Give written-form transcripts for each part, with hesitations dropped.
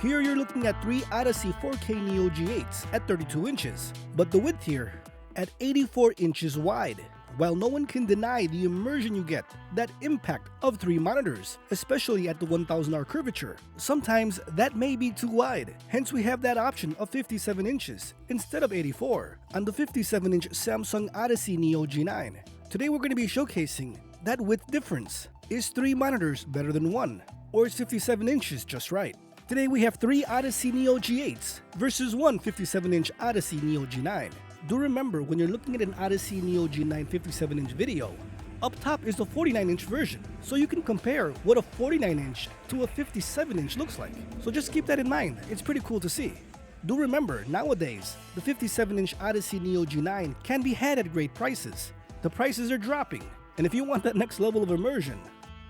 Here you're looking at three Odyssey 4K Neo G8s at 32 inches, but the width here at 84 inches wide. While no one can deny the immersion you get, that impact of three monitors, especially at the 1000R curvature, sometimes that may be too wide. Hence we have that option of 57 inches instead of 84 on the 57-inch Samsung Odyssey Neo G9. Today we're going to be showcasing that width difference. Is three monitors better than one? Or is 57 inches just right? Today we have three Odyssey Neo G8s versus one 57-inch Odyssey Neo G9. Do remember, when you're looking at an Odyssey Neo G9 57-inch video, up top is the 49-inch version, so you can compare what a 49-inch to a 57-inch looks like. So just keep that in mind, it's pretty cool to see. Do remember, nowadays, the 57-inch Odyssey Neo G9 can be had at great prices. The prices are dropping, and if you want that next level of immersion,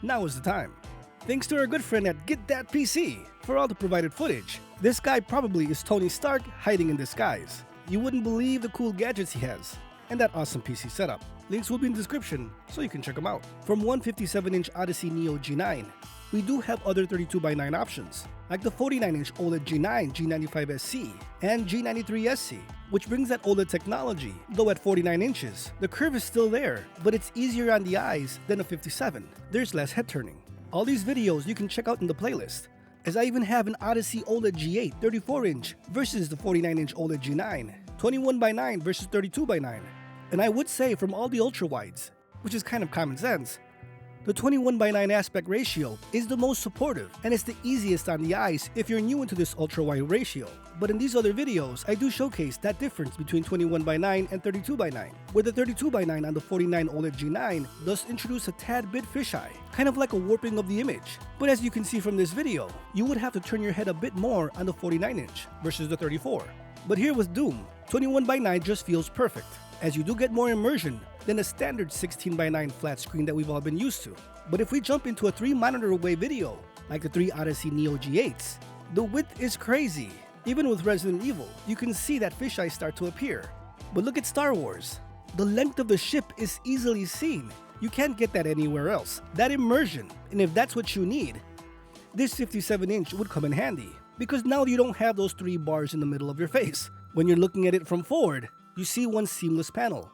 now is the time. Thanks to our good friend at Get That PC for all the provided footage. This guy probably is Tony Stark hiding in disguise. You wouldn't believe the cool gadgets he has, and that awesome PC setup. Links will be in the description so you can check them out. From one 57-inch Odyssey Neo G9, we do have other 32x9 options, like the 49-inch OLED G9, G95SC, and G93SC, which brings that OLED technology. Though at 49 inches, the curve is still there, but it's easier on the eyes than a 57. There's less head turning. All these videos you can check out in the playlist, as I even have an Odyssey OLED G8 34-inch versus the 49-inch OLED G9, 21x9 versus 32x9. And I would say from all the ultra-wides, which is kind of common sense, the 21x9 aspect ratio is the most supportive and it's the easiest on the eyes if you're new into this ultra-wide ratio. But in these other videos, I do showcase that difference between 21x9 and 32x9, where the 32x9 on the 49 OLED G9 does introduce a tad bit fisheye, kind of like a warping of the image. But as you can see from this video, you would have to turn your head a bit more on the 49-inch versus the 34. But here with Doom, 21x9 just feels perfect, as you do get more immersion than a standard 16x9 flat screen that we've all been used to. But if we jump into a 3-monitor away video, like the 3 Odyssey Neo G8s, the width is crazy. Even with Resident Evil, you can see that fisheye start to appear. But look at Star Wars. The length of the ship is easily seen. You can't get that anywhere else. That immersion, and if that's what you need, this 57-inch would come in handy, because now you don't have those 3 bars in the middle of your face. When you're looking at it from forward, you see one seamless panel,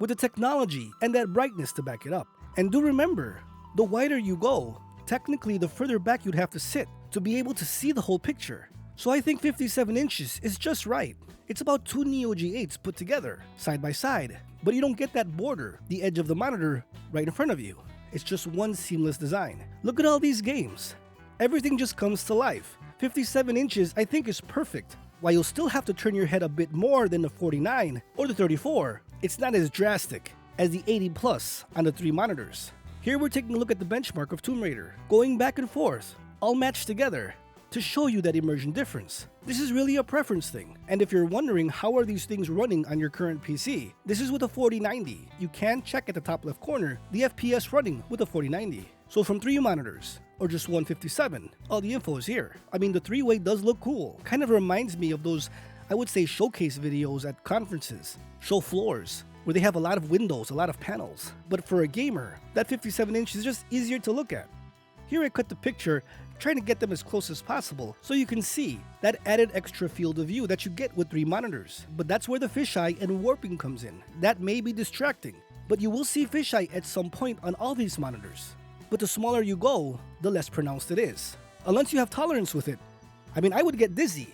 with the technology and that brightness to back it up. And do remember, the wider you go, technically the further back you'd have to sit to be able to see the whole picture. So I think 57 inches is just right. It's about 2 Neo G8s put together, side by side, but you don't get that border, the edge of the monitor, right in front of you. It's just one seamless design. Look at all these games. Everything just comes to life. 57 inches I think is perfect. While you'll still have to turn your head a bit more than the 49 or the 34, it's not as drastic as the 80 plus on the 3 monitors. Here we're taking a look at the benchmark of Tomb Raider, going back and forth, all matched together to show you that immersion difference. This is really a preference thing, and if you're wondering how are these things running on your current PC, this is with a 4090. You can check at the top left corner the FPS running with a 4090. So from 3 monitors, or just 157, all the info is here. I mean, the 3-way does look cool. Kind of reminds me of those, I would say, showcase videos at conferences, show floors, where they have a lot of windows, a lot of panels. But for a gamer, that 57-inch is just easier to look at. Here I cut the picture, trying to get them as close as possible so you can see that added extra field of view that you get with 3 monitors. But that's where the fisheye and warping comes in. That may be distracting, but you will see fisheye at some point on all these monitors. But the smaller you go, the less pronounced it is. Unless you have tolerance with it. I mean, I would get dizzy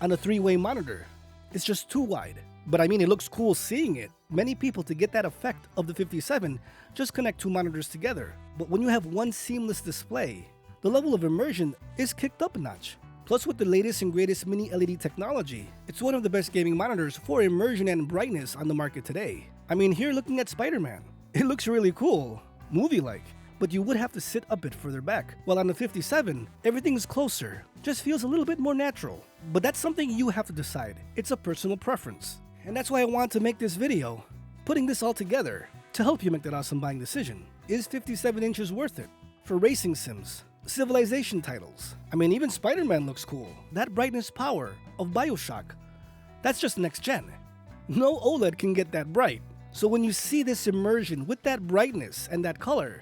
on a 3-way monitor. It's just too wide. But I mean, it looks cool seeing it. Many people, to get that effect of the 57, just connect 2 monitors together. But when you have one seamless display, the level of immersion is kicked up a notch. Plus, with the latest and greatest mini LED technology, it's one of the best gaming monitors for immersion and brightness on the market today. I mean, here looking at Spider-Man, it looks really cool, movie-like. But you would have to sit a bit further back. While on the 57, everything is closer, just feels a little bit more natural. But that's something you have to decide. It's a personal preference. And that's why I want to make this video, putting this all together to help you make that awesome buying decision. Is 57 inches worth it? For racing sims, Civilization titles. I mean, even Spider-Man looks cool. That brightness power of BioShock, that's just next gen. No OLED can get that bright. So when you see this immersion with that brightness and that color,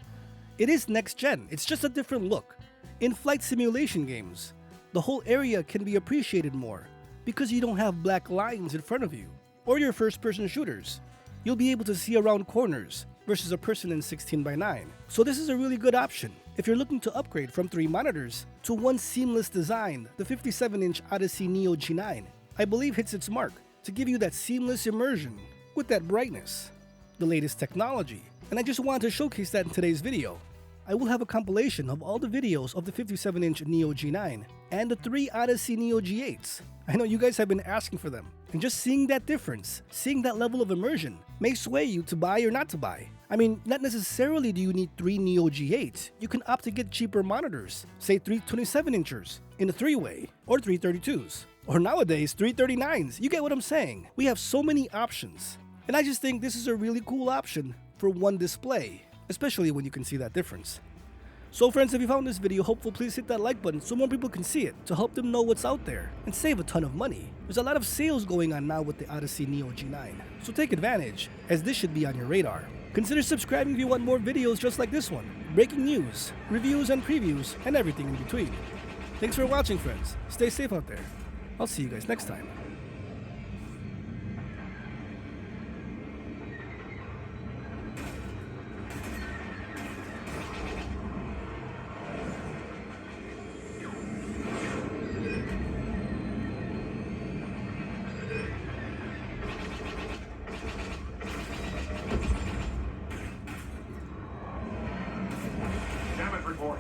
it is next gen. It's just a different look. In flight simulation games, The whole area can be appreciated more because you don't have black lines in front of you or your first-person shooters. You'll be able to see around corners versus a person in 16:9. So this is a really good option if you're looking to upgrade from 3 monitors to one seamless design. The 57-inch Odyssey Neo G9, I believe, hits its mark to give you that seamless immersion with that brightness, the latest technology. And I just wanted to showcase that in today's video. I will have a compilation of all the videos of the 57-inch Neo G9 and the 3 Odyssey Neo G8s. I know you guys have been asking for them. And just seeing that difference, seeing that level of immersion, may sway you to buy or not to buy. I mean, not necessarily do you need 3 Neo G8s. You can opt to get cheaper monitors, say 3 27-inchers in a 3-way, or 3 32s, or nowadays 3 39s. You get what I'm saying? We have so many options. And I just think this is a really cool option for one display, especially when you can see that difference. So friends, if you found this video helpful, please hit that like button so more people can see it to help them know what's out there and save a ton of money. There's a lot of sales going on now with the Odyssey Neo G9, so take advantage, as this should be on your radar. Consider subscribing if you want more videos just like this one, breaking news, reviews and previews, and everything in between. Thanks for watching, friends. Stay safe out there. I'll see you guys next time. Report.